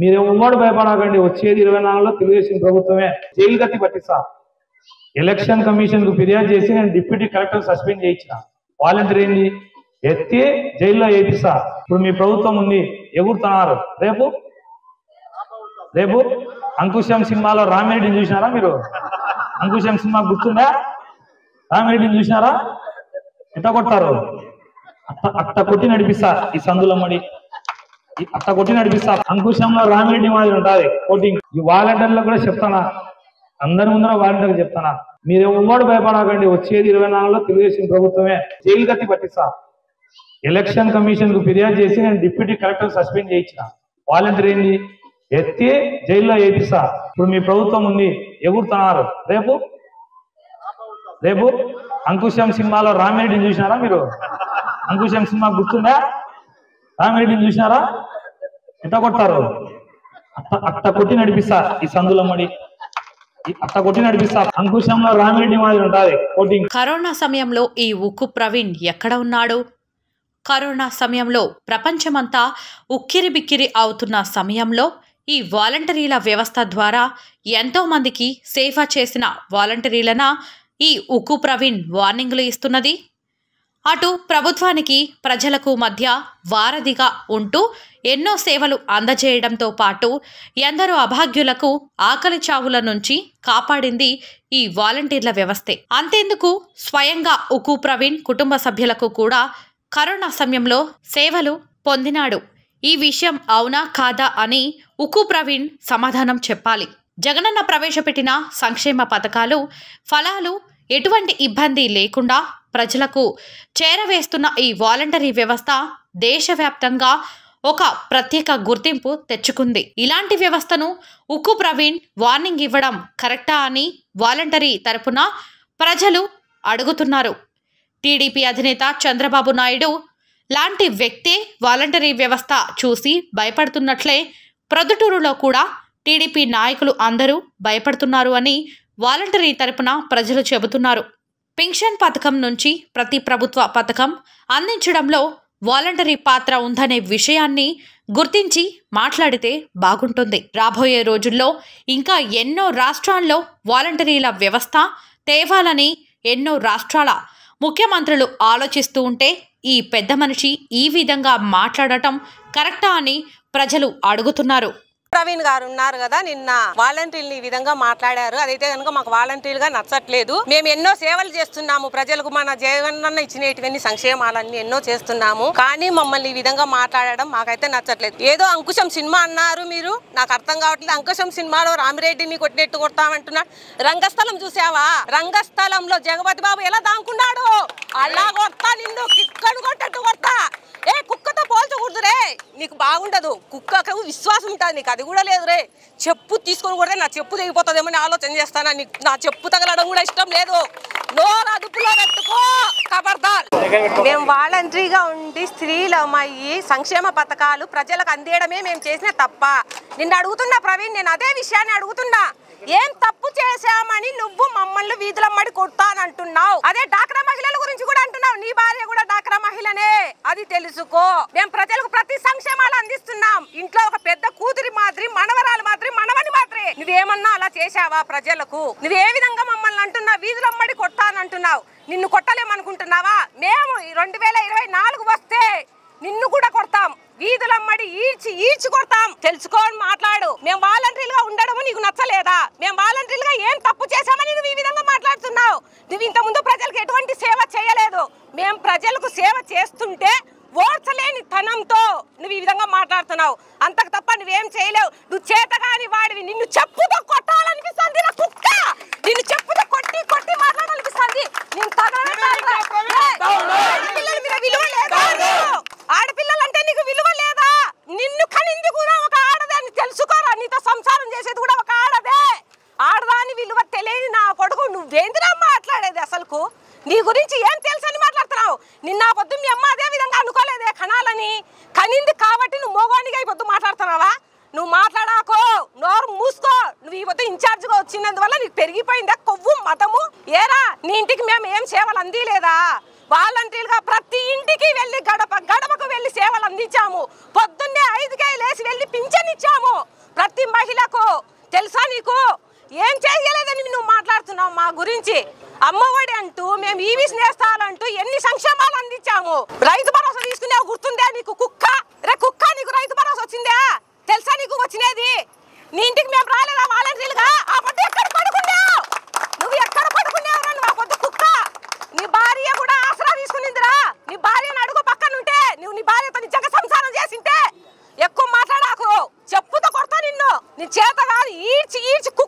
మీరు ఉమ్మడి భయపడకండి, వచ్చేది 24లో తెలుగుదేశం ప్రభుత్వమే. జైలు గతి పట్టిస్తా. ఎలక్షన్ కమిషన్ కు ఫిర్యాదు చేసి నేను డిప్యూటీ కలెక్టర్ సస్పెండ్ చేయించిన. వాలంటీర్ ఏంది ఎత్తి జైల్లో వేపిస్తా. ఇప్పుడు మీ ప్రభుత్వం ఉంది, ఎగురుతున్నారు. రేపు రేపు అంకుశం సినిమాలో రామిరెడ్డిని చూసినారా మీరు? అంకుశం సినిమా గుర్తుందా? రామిరెడ్డిని చూసినారా? ఎట్ట కొట్టారు? అట్ట కొట్టి నడిపిస్తా ఈ సందులమ్మడి, అట్ట కొట్టి నడిపిస్తా. అంకుశంలో రామిరెడ్డి మాదిరి ఉంటుంది కోటింగ్. ఈ వాలంటీర్లో కూడా చెప్తానా, అందరి ముందర వాలంటీర్లు చెప్తానా, మీరు ఉమ్మడి భయపడకండి, వచ్చేది 24లో తెలుగుదేశం ప్రభుత్వమే. జైలు గతి పట్టిస్తా. ఎలక్షన్ కమిషన్ కు ఫిర్యాదు చేసి నేను డిప్యూటీ కలెక్టర్ సస్పెండ్ చేయించిన. వాలంటీర్ ఏంది ఎత్తి జైల్లో వేపిస్తా. ఇప్పుడు మీ ప్రభుత్వం ఉంది, ఎగురుతున్నారు. రేపు రేపు అంకుశం సినిమాలో రామిరెడ్డిని చూసినారా మీరు? అంకుశం సినిమా గుర్తుందా? రామిరెడ్డిని చూసినారా? ఎట్ట కొట్టారు? అట్ట కొట్టి నడిపిస్తా ఈ సందులమ్మడి, అట్ట కొట్టి నడిపిస్తా. అంకుశంలో రామిరెడ్డి మాదిరి ఉంటుంది కోటింగ్. కరోనా సమయంలో ఈ ఉక్కు ప్రవీణ్ ఎక్కడ ఉన్నాడు? కరోనా సమయంలో ప్రపంచమంతా ఉక్కిరిబిక్కిరి అవుతున్న సమయంలో ఈ వాలంటీర్ల వ్యవస్థ ద్వారా ఎంతో మందికి సేవ చేసిన వాలంటీర్లన ఈ ఉక్కు ప్రవీణ్ వార్నింగ్లు ఇస్తున్నది. అటు ప్రభుత్వానికి ప్రజలకు మధ్య వారధిగా ఉంటూ ఎన్నో సేవలు అందజేయడంతో పాటు ఎందరో అభాగ్యులకు ఆకలి చావుల నుంచి కాపాడింది ఈ వాలంటీర్ల వ్యవస్థే. అంతేందుకు స్వయంగా ఉక్కు ప్రవీణ్ కుటుంబ సభ్యులకు కూడా కరోనా సమయంలో సేవలు పొందినాడు. ఈ విషయం అవునా కాదా అని ఉక్కు ప్రవీణ్ సమాధానం చెప్పాలి. జగనన్న ప్రవేశపెట్టిన సంక్షేమ పథకాలు ఫలాలు ఎటువంటి ఇబ్బంది లేకుండా ప్రజలకు చేరవేస్తున్న ఈ వాలంటరీ వ్యవస్థ దేశవ్యాప్తంగా ఒక ప్రత్యేక గుర్తింపు తెచ్చుకుంది. ఇలాంటి వ్యవస్థను ఉక్కు ప్రవీణ్ వార్నింగ్ ఇవ్వడం కరెక్టా అని వాలంటరీ తరపున ప్రజలు అడుగుతున్నారు. టీడీపీ అధినేత చంద్రబాబు నాయుడు లాంటి వ్యక్తే వాలంటరీ వ్యవస్థ చూసి భయపడుతున్నట్లే ప్రొద్దుటూరులో కూడా టీడీపీ నాయకులు అందరూ భయపడుతున్నారు అని వాలంటరీ తరపున ప్రజలు చెబుతున్నారు. పింఛన్ పథకం నుంచి ప్రతి ప్రభుత్వ పథకం అందించడంలో వాలంటరీ పాత్ర ఉందనే విషయాన్ని గుర్తించి మాట్లాడితే బాగుంటుంది. రాబోయే రోజుల్లో ఇంకా ఎన్నో రాష్ట్రాల్లో వాలంటరీల వ్యవస్థ తేవాలని ఎన్నో రాష్ట్రాల ముఖ్యమంత్రులు ఆలోచిస్తూ ఉంటే ఈ పెద్ద మనిషి ఈ విధంగా మాట్లాడటం కరెక్టా అని ప్రజలు అడుగుతున్నారు. ప్రవీణ్ గారు ఉన్నారు కదా, నిన్న వాలంటీర్లు ఈ విధంగా మాట్లాడారు. అదైతే కనుక మాకు వాలంటీర్గా నచ్చట్లేదు. మేము ఎన్నో సేవలు చేస్తున్నాము ప్రజలకు, మన జగనన్న ఇచ్చినటువంటి సంక్షేమాలన్నీ ఎన్నో చేస్తున్నాము. కానీ మమ్మల్ని ఈ విధంగా మాట్లాడడం మాకైతే నచ్చట్లేదు. ఏదో అంకుశం సినిమా అన్నారు మీరు, నాకు అర్థం కావట్లేదు. అంకుశం సినిమాలో రామిరెడ్డిని కొట్టినట్టు కొడతామంటున్నాడు. రంగస్థలం చూసావా? రంగస్థలంలో జగపతి బాబు ఎలా దాంకున్నాడు, అలా కొడతా, నిన్ను కిక్కను కొట్టట్టు కొడతా. ఏ కుక్కతో పోల్చకూడదు రే, నీకు బాగుండదు. కుక్కకు విశ్వాసం ఉంటుంది, నీకు అది కూడా లేదు రే. చెప్పు తీసుకొని కొడితే నా చెప్పు తెగిపోతుందేమని ఆలోచన చేస్తానా? నీకు నా చెప్పు తగలడం కూడా ఇష్టం లేదు. నోరు అదుపులో పెట్టుకో, ఖబర్దార్. మేము వాలంటరీగా ఉండి స్త్రీలు అమ్మాయి సంక్షేమ పథకాలు ప్రజలకు అందేయడమే మేము చేసిన తప్ప. నిన్ను అడుగుతున్నా ప్రవీణ్, నేను అదే విషయాన్ని అడుగుతున్నా. ఏం తప్పు చేశామని నువ్వు మమ్మల్ని వీధులమ్మడి కొడతానంటున్నావు? అదే డాక్రా మహిళల గురించి కూడా అంటున్నావు. నీ భార్య కూడా డాక్రా మహిళనే, అది తెలుసుకో. మేము ప్రజలకు ప్రతి సంక్షేమాలు అందిస్తున్నాం. ఇంట్లో ఒక పెద్ద కూతురి మాదిరి, మనవరాలు మాదిరి, మనవని మాదిరి. నువ్వేమన్నా అలా చేశావా ప్రజలకు? నువ్వు ఏ విధంగా మమ్మల్ని అంటున్నావు వీధులమ్మడి కొడతానంటున్నావు? నిన్ను కొట్టలేమనుకుంటున్నావా? మేము 2024 వస్తే నిన్ను కూడా కొడతాం, వీధులమ్మడి ఈడ్చి కొడతాం. తెలుసుకోని మాట్లాడు. మేము వాలంటీర్లుగా ఉండడము నీకు నచ్చలేదా? మేము వాలంటీర్లుగా ఏం తప్పు చేశామని నువ్వు ఈ విధంగా మాట్లాడుతున్నావు? నువ్వు ఇంతకుముందు ప్రజలకు ఎటువంటి సేవ చేయలేదు. మేము ప్రజలకు సేవ చేస్తుంటే ఓర్చలేని తనంతో నువ్వు ఈ విధంగా మాట్లాడుతున్నావు. అంతకు తప్ప నువ్వేం చేయలేవు. నువ్వు చేతగాని వాడివి. నిన్ను చెప్పుతో కొట్టాలనిపిస్తుంది నా కుక్క. నిన్ను చెప్పుతో కొట్టి కొట్టి మాట్లాడాలనిపిస్తుంది. విలువ లేదా? ఆడపిల్లలంటే నీకు విలువ లేదా? నిన్ను కనింది కూడా ఒక ఆడదాన్ని, తెలుసుకోరా. నీతో సంసారం చేసేది కూడా ఒక ఆడదే. ఆడదాని విలువ తెలియని నా కొడుకు నువ్వేందిరా మాట్లాడేది? అసలుకు నీ గురించి ఏం తెలుసని మాట్లాడుతున్నావు? నిన్న పొద్దు మీ అమ్మ అదే విధంగా అనుకోలేదే కనాలని. కనింది కాబట్టి నువ్వు మోగానిగా ఈ పొద్దు మాట్లాడుతున్నావా? నువ్వు మాట్లాడాకో, నోరు మూసుకో. నువ్వు ఈ పొద్దు ఇన్ఛార్జ్గా వచ్చినందువల్ల నీకు పెరిగిపోయిందా కొవ్వు మతము? ఏరా నీ ఇంటికి మేము ఏం సేవలు అందిలేదా? వాలంటీర్గా ప్రతి ఇంటికి వెళ్ళి గడపకు వెళ్ళి సేవలు అందించాము. పొద్దున్నే 5కే లేచి వెళ్ళి పింఛన్ ఇచ్చాము ప్రతి మహిళకు. తెలుసా నీకు? ఏం చేయలేదని నువ్వు మాట్లాడుతున్నావు మా గురించి. అమ్మఒడి అంటూ మేము ఈవీస్ నేస్తాలంటూ ఎన్ని సంక్షేమాలు అందించాము. రైతు భరోసా తీసుకునే గుర్తుందే నీకు? కుక్క నీకు రైతు భరోసా వచ్చిందా? తెలుసా నీకు వచ్చినది? నీ ఇంటికి మేము రాలేదా వాలంటీర్లుగా? ఆ పొద్దు ఎక్కడ పడుకున్నావు నువ్వు? ఎక్కడ పడుకున్నావు నువ్వు? ఆ పొద్దు కుక్క. నీ భార్య కూడా ఆసరా తీసుకునిందిరా. నీ భార్యను అడుగు పక్కనుంటే నువ్వు నీ భార్యతో నిజంగా సంసారం చేసింటే. ఎక్కువ మాట్లాడాకు, చెప్పుతో కొడతా నిన్ను. నీ చేత కాదు, ఈడ్చి కుక్క